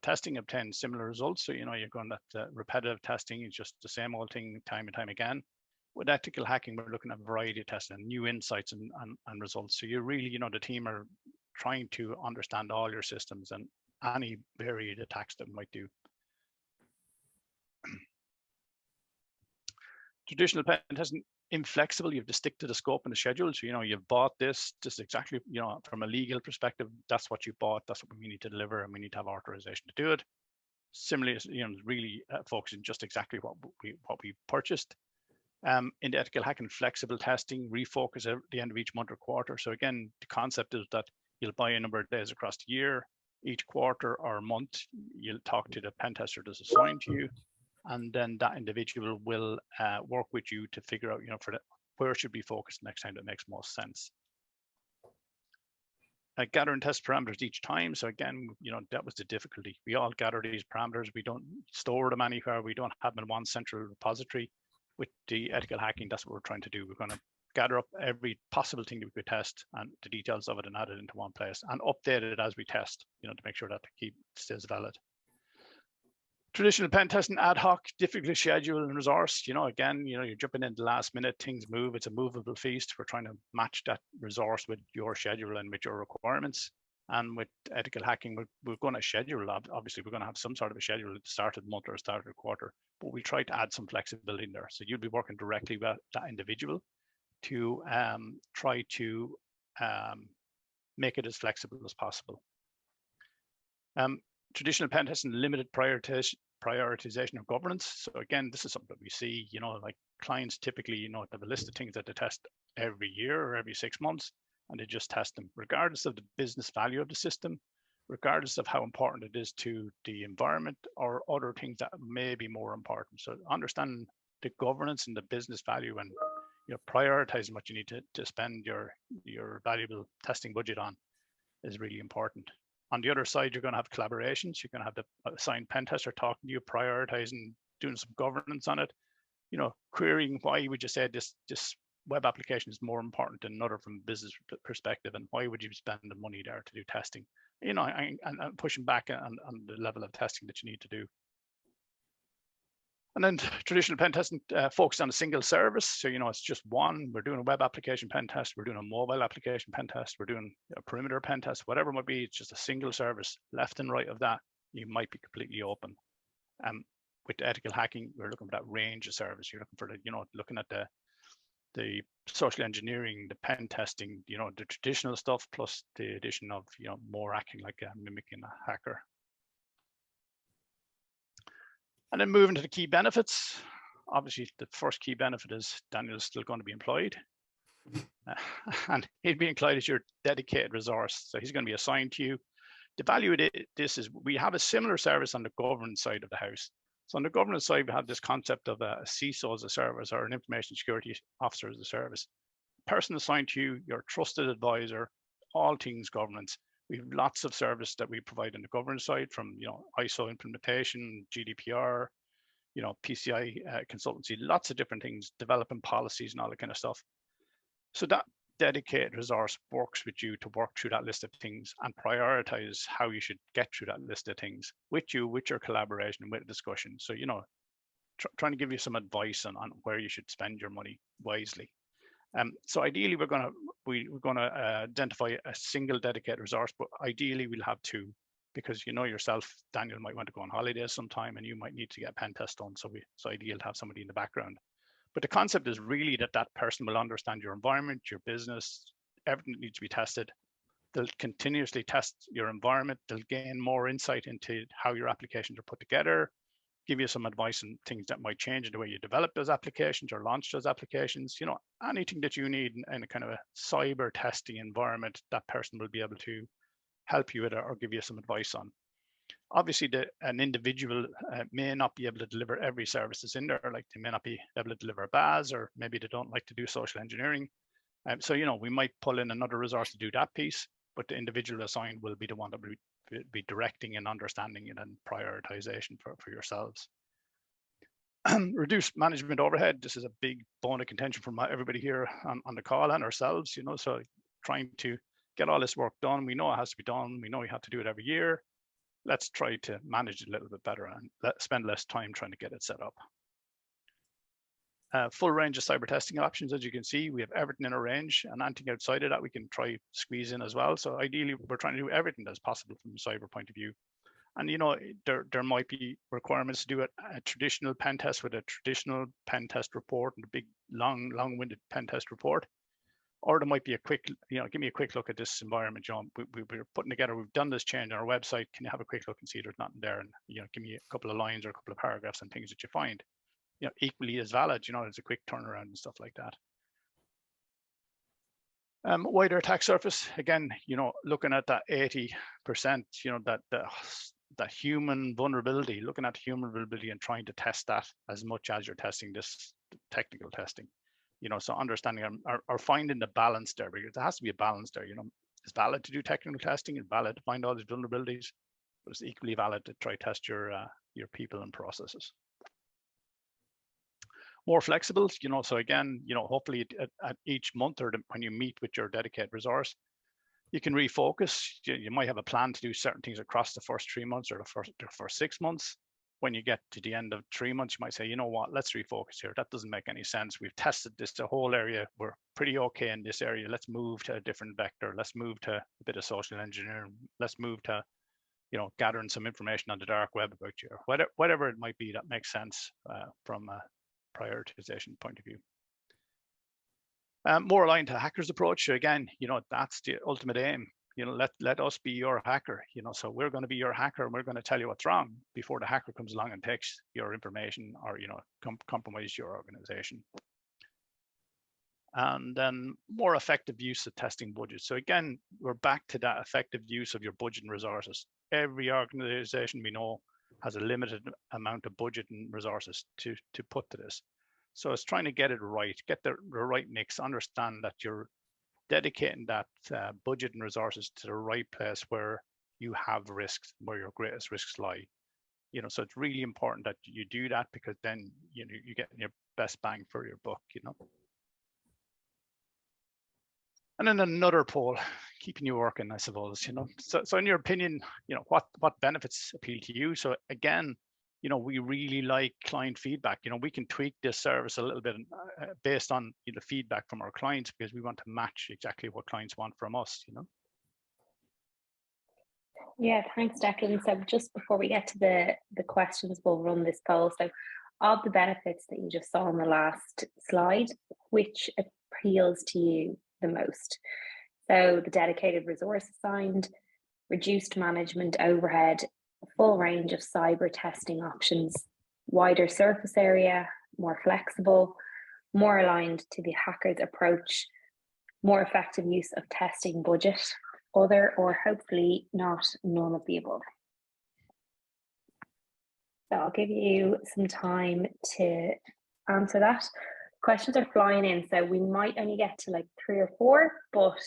testing obtains similar results. So, you're going that repetitive testing is just the same old thing time and time again. With ethical hacking, we're looking at variety of testing, new insights and results. So you really, the team are trying to understand all your systems and any varied attacks that might do. Traditional pen testing, inflexible. You have to stick to the scope and the schedule. So, you've bought this is exactly, from a legal perspective, that's what you bought, that's what we need to deliver, and we need to have authorization to do it. Similarly, really focusing just exactly what we purchased. In the ethical hacking, flexible testing, refocus at the end of each month or quarter. So again, the concept is that you'll buy a number of days across the year. Each quarter or month, you'll talk to the pen tester that's assigned to you, and then that individual will work with you to figure out, where should we focus next time that makes most sense. Gather and test parameters each time. So again, that was the difficulty. We all gather these parameters. We don't store them anywhere. We don't have them in one central repository. With the ethical hacking, that's what we're trying to do. We're going to gather up every possible thing that we could test and the details of it, and add it into one place and update it as we test, to make sure that it stays valid. Traditional pen testing, ad hoc, difficult to schedule and resource. Again, you're jumping in the last minute, things move. It's a movable feast. We're trying to match that resource with your schedule and with your requirements. And with ethical hacking, we're going to schedule. Obviously, we're going to have some sort of a schedule at the start of the month or start of the quarter, but we try to add some flexibility in there. So you'll be working directly with that individual to try to make it as flexible as possible. Traditional pen testing, limited prioritization prioritization of governance. So again, this is something that we see, like clients typically, have a list of things that they test every year or every 6 months, and they just test them regardless of the business value of the system, regardless of how important it is to the environment or other things that may be more important. So understanding the governance and the business value, and prioritizing what you need to spend your valuable testing budget on is really important. On the other side, you're going to have collaborations. You're going to have the assigned pen tester talking to you, prioritizing, doing some governance on it, querying why would you say this web application is more important than another from a business perspective, and why would you spend the money there to do testing, and pushing back on the level of testing that you need to do. And then traditional pen testing focused on a single service. So, it's just one. We're doing a web application pen test. We're doing a mobile application pen test. We're doing a perimeter pen test, whatever it might be. It's just a single service. Left and right of that, you might be completely open. With ethical hacking, we're looking for that range of service. You're looking for looking at the social engineering, the pen testing, the traditional stuff, plus the addition of, more acting like mimicking a hacker. And then moving to the key benefits. Obviously, the first key benefit is Daniel's still going to be employed. And he'll be employed as your dedicated resource. So he's going to be assigned to you. The value of this is we have a similar service on the governance side of the house. So on the governance side, we have this concept of a CISO as a service, or an information security officer as a service. Person assigned to you, your trusted advisor, all things governance. We have lots of service that we provide on the governance side, from ISO implementation, GDPR, PCI consultancy, lots of different things, developing policies and all that kind of stuff. So that dedicated resource works with you to work through that list of things and prioritize how you should get through that list of things with you, with your collaboration, with discussion. So, trying to give you some advice on where you should spend your money wisely. So ideally, we're going to identify a single dedicated resource, but ideally we'll have two, because yourself, Daniel might want to go on holidays sometime, and you might need to get a pen test done. So ideal to have somebody in the background. But the concept is really that person will understand your environment, your business, everything that needs to be tested. They'll continuously test your environment. They'll gain more insight into how your applications are put together, give you some advice on things that might change in the way you develop those applications or launch those applications. Anything that you need in a kind of a cyber testing environment, that person will be able to help you with it or give you some advice on. Obviously, an individual may not be able to deliver every service that's in there. Like, they may not be able to deliver a BAS, or maybe they don't like to do social engineering. So, we might pull in another resource to do that piece, but the individual assigned will be the one that will be directing and understanding it, and prioritization for yourselves. Reduce management overhead. This is a big bone of contention from everybody here on the call and ourselves, so trying to get all this work done. We know it has to be done. We know we have to do it every year. Let's try to manage it a little bit better and spend less time trying to get it set up. Full range of cyber testing options. As you can see, we have everything in a range, and anything outside of that we can try squeeze in as well. So ideally, we're trying to do everything that's possible from a cyber point of view. And there might be requirements to do a traditional pen test with a traditional pen test report and a big long-winded pen test report. Or there might be a quick, give me a quick look at this environment, John. We're putting together, we've done this change on our website. Can you have a quick look and see there's nothing there? And give me a couple of lines or a couple of paragraphs and things that you find. Equally as valid, it's a quick turnaround and stuff like that. Wider attack surface, again, looking at that 80%, that human vulnerability, looking at human vulnerability and trying to test that as much as you're testing this technical testing. So understanding or finding the balance there, because there has to be a balance there. It's valid to do technical testing, it's valid to find all these vulnerabilities, but it's equally valid to try test your people and processes. More flexible, so again, hopefully at each month, or when you meet with your dedicated resource, you can refocus. You might have a plan to do certain things across the first 3 months or the first 6 months. When you get to the end of 3 months, you might say, what, let's refocus here. That doesn't make any sense. We've tested the whole area. We're pretty okay in this area. Let's move to a different vector. Let's move to a bit of social engineering. Let's move to, gathering some information on the dark web about you, or whatever it might be that makes sense from a prioritization point of view. More aligned to hackers approach. So again, that's the ultimate aim. You know, let us be your hacker. You know, so we're going to be your hacker, and we're going to tell you what's wrong before the hacker comes along and takes your information or, you know, compromise your organization. And then more effective use of testing budgets. So again, we're back to that effective use of your budget and resources. Every organization we know has a limited amount of budget and resources to put to this. So it's trying to get it right, get the right mix, understand that you're dedicating that budget and resources to the right place where you have risks, where your greatest risks lie. You know, so it's really important that you do that, because then, you know, you get your best bang for your buck, you know. And then another poll, keeping you working, I suppose, you know. So in your opinion, you know, what benefits appeal to you? So again, you know, we really like client feedback. You know, we can tweak this service a little bit based on, you know, feedback from our clients, because we want to match exactly what clients want from us, you know. Yeah, thanks, Declan. So just before we get to the questions, we'll run this poll. So of the benefits that you just saw on the last slide, which appeals to you the most? So the dedicated resource assigned, reduced management overhead, a full range of cyber testing options, wider surface area, more flexible, more aligned to the hacker's approach, more effective use of testing budget, other, or hopefully not none of the above. So I'll give you some time to answer that. Questions are flying in, so we might only get to like 3 or 4, but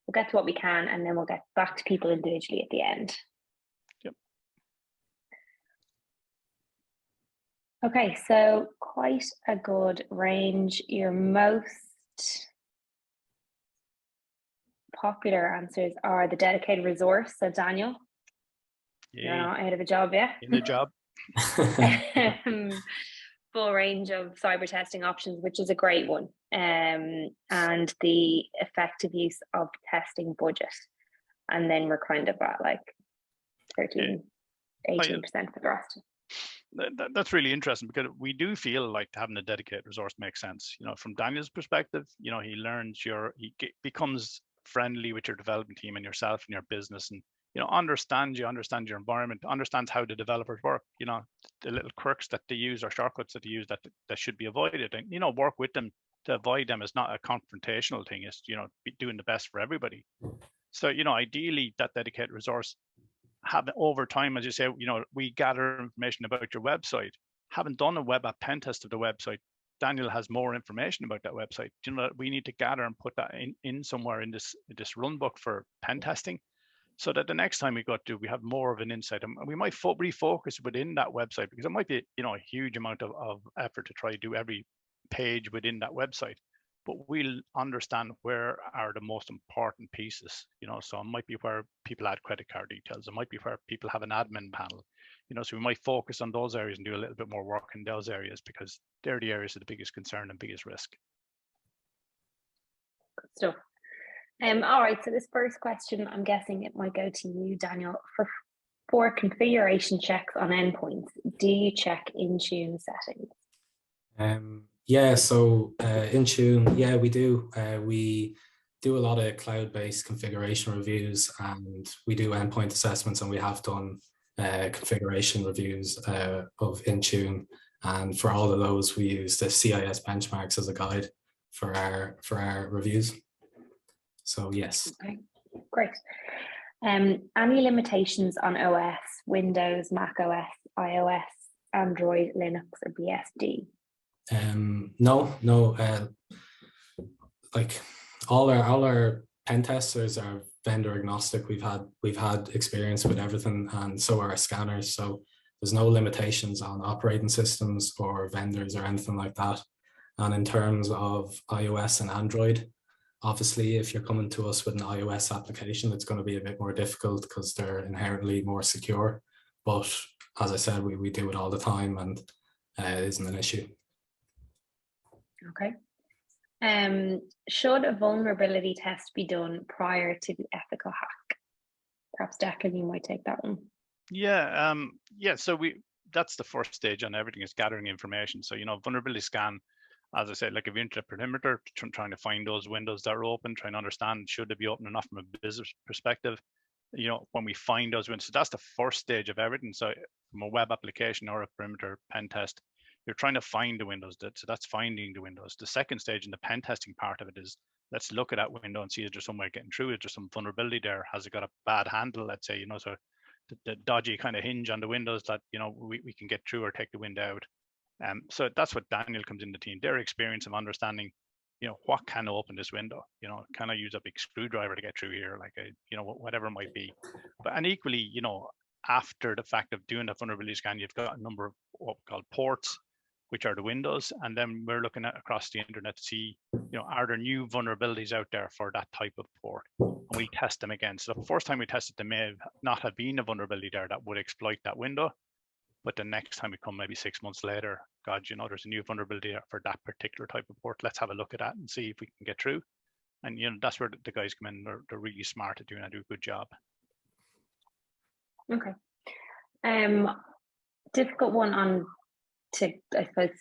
we'll get to what we can, and then we'll get back to people individually at the end. Yep. Okay, so quite a good range. Your most popular answers are the dedicated resource. So Daniel, you're not out of a job yet. In the job. Full range of cyber testing options, which is a great one, and the effective use of testing budget, and then we're kind of at like 13, 18% for the rest. That's really interesting, because we do feel like having a dedicated resource makes sense. You know, from Daniel's perspective, you know, he becomes friendly with your development team and yourself and your business, and you know, understand your environment, understands how the developers work, you know, the little quirks that they use or shortcuts that they use that should be avoided, and, you know, work with them to avoid them. Is not a confrontational thing. It's, you know, doing the best for everybody. So, you know, ideally that dedicated resource, have over time, as you say, you know, we gather information about your website. Having done a web app pen test of the website, Daniel has more information about that website. You know, we need to gather and put that in somewhere in this run book for pen testing, so that the next time we go to, we have more of an insight, and we might refocus within that website, because it might be, you know, a huge amount of effort to try to do every page within that website, but we'll understand where are the most important pieces, you know. So it might be where people add credit card details, it might be where people have an admin panel, you know, so we might focus on those areas and do a little bit more work in those areas, because they're the areas of the biggest concern and biggest risk. Good stuff. All right, so this first question, I'm guessing it might go to you, Daniel. For configuration checks on endpoints, do you check Intune settings? Yeah, so Intune, yeah, we do. We do a lot of cloud-based configuration reviews, and we do endpoint assessments, and we have done configuration reviews of Intune. And for all of those, we use the CIS benchmarks as a guide for our reviews. So yes. Okay, great. Any limitations on OS, Windows, Mac OS, iOS, Android, Linux, or BSD? No. Like all our pen testers are vendor agnostic. We've had experience with everything, and so are our scanners. So there's no limitations on operating systems or vendors or anything like that. And in terms of iOS and Android, obviously, if you're coming to us with an iOS application, it's going to be a bit more difficult because they're inherently more secure. But as I said, we do it all the time, and it isn't an issue. Okay. Should a vulnerability test be done prior to the ethical hack? Perhaps Declan, you might take that one. Yeah. So that's the first stage on everything, is gathering information. So, you know, vulnerability scan, as I said, like if you're into the perimeter, trying to find those windows that are open, trying to understand should they be open or not from a business perspective. When we find those windows, so that's the first stage of everything. So from a web application or a perimeter pen test, you're trying to find the windows. So that's finding the windows. The second stage in the pen testing part of it is, let's look at that window and see, is there some way getting through? Is there some vulnerability there? Has it got a bad handle? Let's say, so the dodgy kind of hinge on the windows that, we can get through or take the wind out. So that's what Daniel comes in the team, their experience of understanding, what can open this window? Can I use a big screwdriver to get through here? Like, whatever it might be. And equally, after the fact of doing the vulnerability scan, you've got a number of what we call ports, which are the windows. And then we're looking at across the internet to see, are there new vulnerabilities out there for that type of port? And we test them again. So the first time we tested them may not have been a vulnerability there that would exploit that window. But the next time we come, maybe 6 months later, God, there's a new vulnerability for that particular type of port. Let's have a look at that and see if we can get through. And that's where the guys come in. They're really smart at doing and do a good job. Okay. Difficult one on to, I suppose,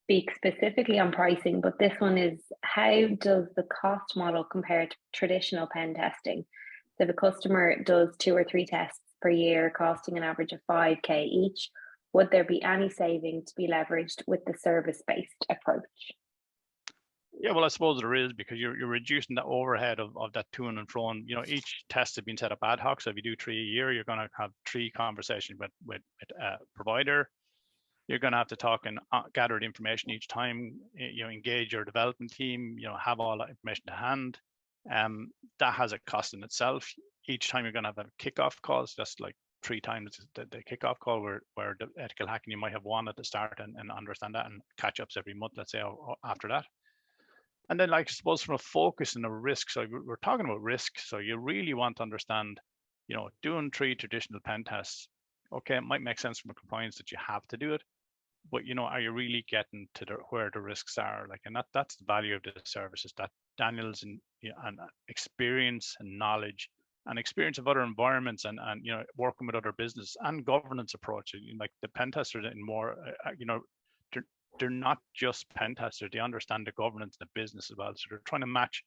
speak specifically on pricing, but this one is, how does the cost model compare to traditional pen testing? So if a customer does 2 or 3 tests per year, costing an average of 5K each, would there be any saving to be leveraged with the service-based approach? Yeah, well, I suppose there is, because you're reducing the overhead of that to and fro. Each test has been set up ad hoc. So if you do 3 a year, you're going to have 3 conversations with a provider. You're going to have to talk and gather the information each time. Engage your development team. Have all that information to hand. That has a cost in itself. Each time you're going to have a kickoff call. So that's like 3 times the kickoff call, where the ethical hacking, you might have 1 at the start and understand that, and catch ups every month, let's say, or after that. And then, like, I suppose from a focus and a risk, so we're talking about risk. So you really want to understand, doing 3 traditional pen tests. Okay, it might make sense from a compliance that you have to do it, but are you really getting to where the risks are? Like, and that's the value of the services that Daniel's and experience and knowledge and experience of other environments and working with other business and governance approach. Like the pen testers in more, they're not just pen testers. They understand the governance and the business as well. So they're trying to match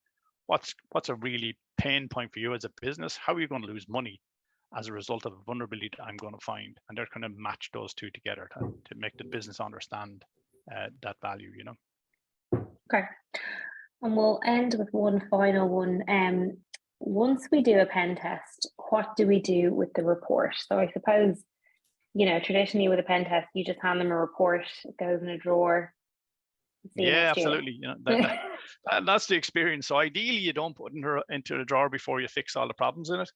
what's a really pain point for you as a business. How are you going to lose money as a result of a vulnerability that I'm going to find? And they're going to match those 2 together to make the business understand that value. Okay. And we'll end with one final one. Once we do a pen test, what do we do with the report? So I suppose, traditionally with a pen test, you just hand them a report, it goes in a drawer. Yeah, absolutely. That's the experience. So ideally, you don't put it into the drawer before you fix all the problems in it.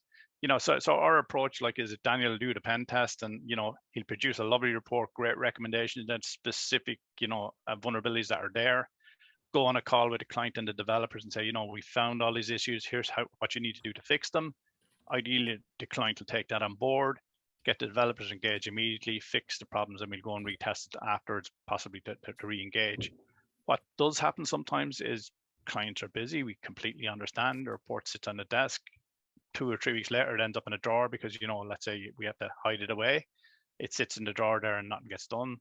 So our approach, like, is Daniel will do the pen test, and he'll produce a lovely report, great recommendations, and specific vulnerabilities that are there. Go on a call with the client and the developers and say, we found all these issues. Here's what you need to do to fix them. Ideally, the client will take that on board, get the developers engaged immediately, fix the problems, and we'll go and retest it afterwards, possibly to re-engage. What does happen sometimes is clients are busy. We completely understand. The report sits on the desk. 2 or 3 weeks later, it ends up in a drawer because, let's say we have to hide it away. It sits in the drawer there and nothing gets done.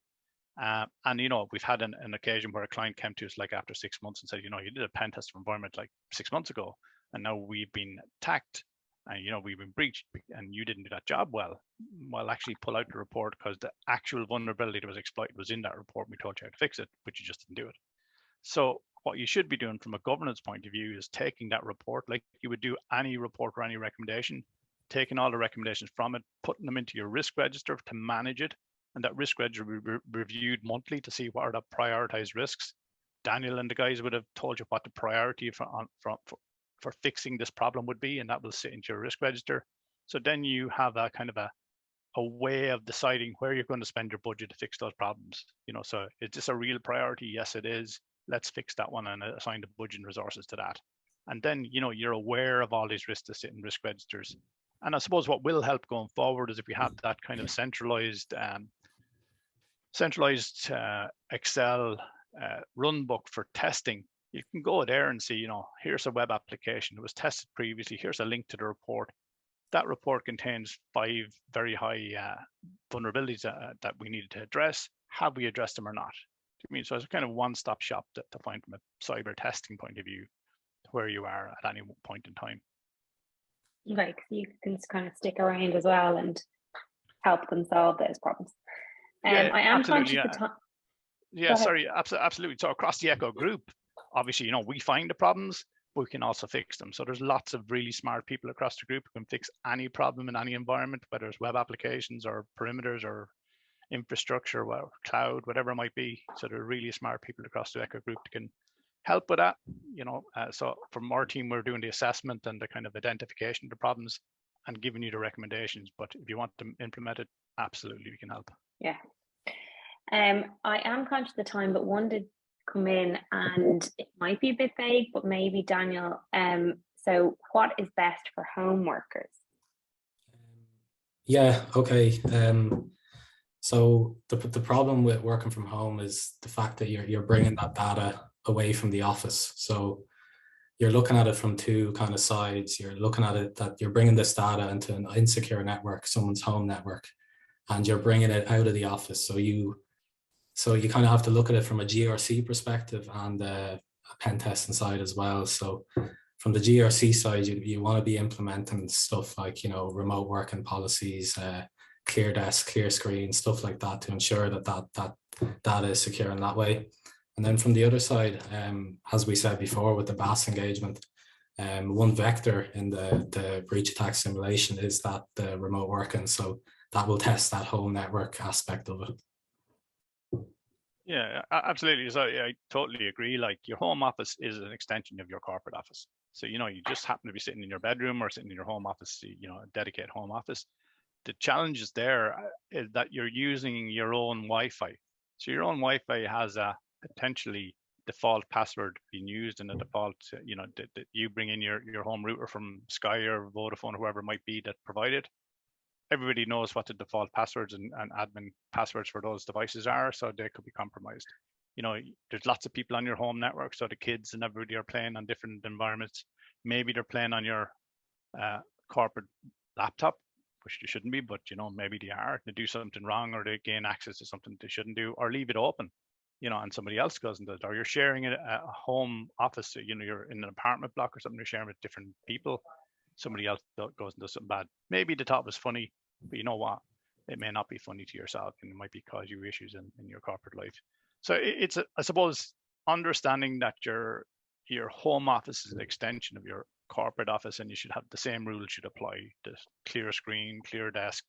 And we've had an occasion where a client came to us like after 6 months and said, you did a pen test environment like 6 months ago, and now we've been attacked, and we've been breached, and you didn't do that job well. Well, actually pull out the report, because the actual vulnerability that was exploited was in that report. We told you how to fix it, but you just didn't do it. So what you should be doing from a governance point of view is taking that report, like you would do any report or any recommendation, taking all the recommendations from it, putting them into your risk register to manage it. And that risk register will be reviewed monthly to see what are the prioritized risks. Daniel and the guys would have told you what the priority for fixing this problem would be, and that will sit into your risk register. So then you have a kind of a way of deciding where you're going to spend your budget to fix those problems. So is this a real priority? Yes, it is. Let's fix that one and assign the budget and resources to that. And then, you're aware of all these risks that sit in risk registers. And I suppose what will help going forward is if we have that kind of centralized Excel run book for testing, you can go there and see, here's a web application that was tested previously. Here's a link to the report. That report contains 5 very high vulnerabilities that we needed to address. Have we addressed them or not? I mean, so it's a kind of one-stop shop to find from a cyber testing point of view where you are at any point in time. Right, you can kind of stick around as well and help them solve those problems. Yeah, I am absolutely. conscious of time. Yeah, sorry, absolutely. So across the Echo group, obviously, you know, we find the problems, but we can also fix them. So there's lots of really smart people across the group who can fix any problem in any environment, whether it's web applications or perimeters or infrastructure, well, cloud, whatever it might be. So there are really smart people across the Echo group that can help with that. You know, so from our team, we're doing the assessment and the kind of identification of the problems and giving you the recommendations. But if you want to implement it, absolutely, we can help. Yeah. I am conscious of the time, but one did come in and it might be a bit vague, but maybe Daniel. So what is best for home workers? Yeah, okay. So the problem with working from home is the fact that you're bringing that data away from the office. So you're looking at it from two kind of sides. You're looking at it that you're bringing this data into an insecure network, someone's home network, and you're bringing it out of the office. So you kind of have to look at it from a GRC perspective and a pen testing side as well. So from the GRC side, you want to be implementing stuff like, you know, remote working policies, clear desk, clear screen, stuff like that to ensure that data is secure in that way. And then from the other side, as we said before with the BAS engagement, one vector in the breach attack simulation is that the remote working. So that will test that whole network aspect of it. Yeah, absolutely. So I totally agree. Like your home office is an extension of your corporate office. So, you know, you just happen to be sitting in your bedroom or sitting in your home office, you know, a dedicated home office. The challenge is there is that you're using your own Wi-Fi. So your own Wi-Fi has a potentially default password being used in a default, you know, that you bring in your home router from Sky or Vodafone, whoever it might be that provided. Everybody knows what the default passwords and admin passwords for those devices are, so they could be compromised. You know, there's lots of people on your home network, so the kids and everybody are playing on different environments. Maybe they're playing on your corporate laptop, which they shouldn't be, but, you know, maybe they are. They do something wrong or they gain access to something they shouldn't do, or leave it open, you know, and somebody else goes and does it. Or you're sharing a home office, you know, you're in an apartment block or something, you're sharing with different people. Somebody else goes and does something bad. Maybe the thought was funny, but you know what? It may not be funny to yourself, and it might be cause you issues in your corporate life. So it's I suppose understanding that your home office is an extension of your corporate office, and you should have the same rules should apply. The clear screen, clear desk,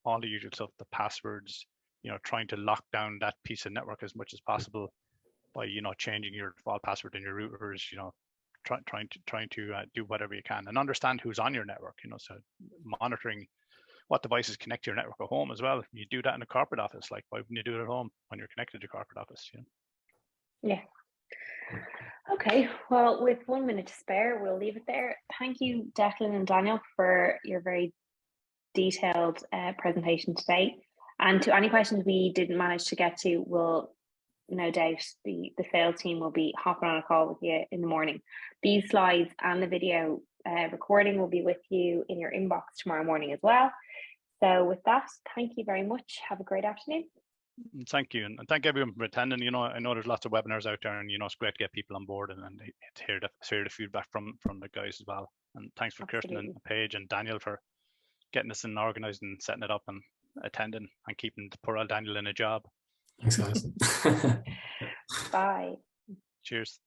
all the usual stuff, the passwords. You know, trying to lock down that piece of network as much as possible by, you know, changing your default password in your routers. You know, trying to do whatever you can and understand who's on your network, you know, so monitoring what devices connect to your network at home as well. You do that in a corporate office, like why wouldn't you do it at home when you're connected to your corporate office? You know? Yeah. Okay, well, with 1 minute to spare, we'll leave it there. Thank you, Declan and Daniel, for your very detailed presentation today. And to any questions we didn't manage to get to, we'll no doubt the sales team will be hopping on a call with you in the morning. These slides and the video recording will be with you in your inbox tomorrow morning as well. So with that, thank you very much. Have a great afternoon. Thank you, and thank everyone for attending. You know, I know there's lots of webinars out there, and you know it's great to get people on board and to hear the feedback from the guys as well. And thanks for Kirsten and Paige and Daniel for getting us and organising and setting it up and attending and keeping poor old Daniel in a job. Thanks, guys. Bye. Cheers.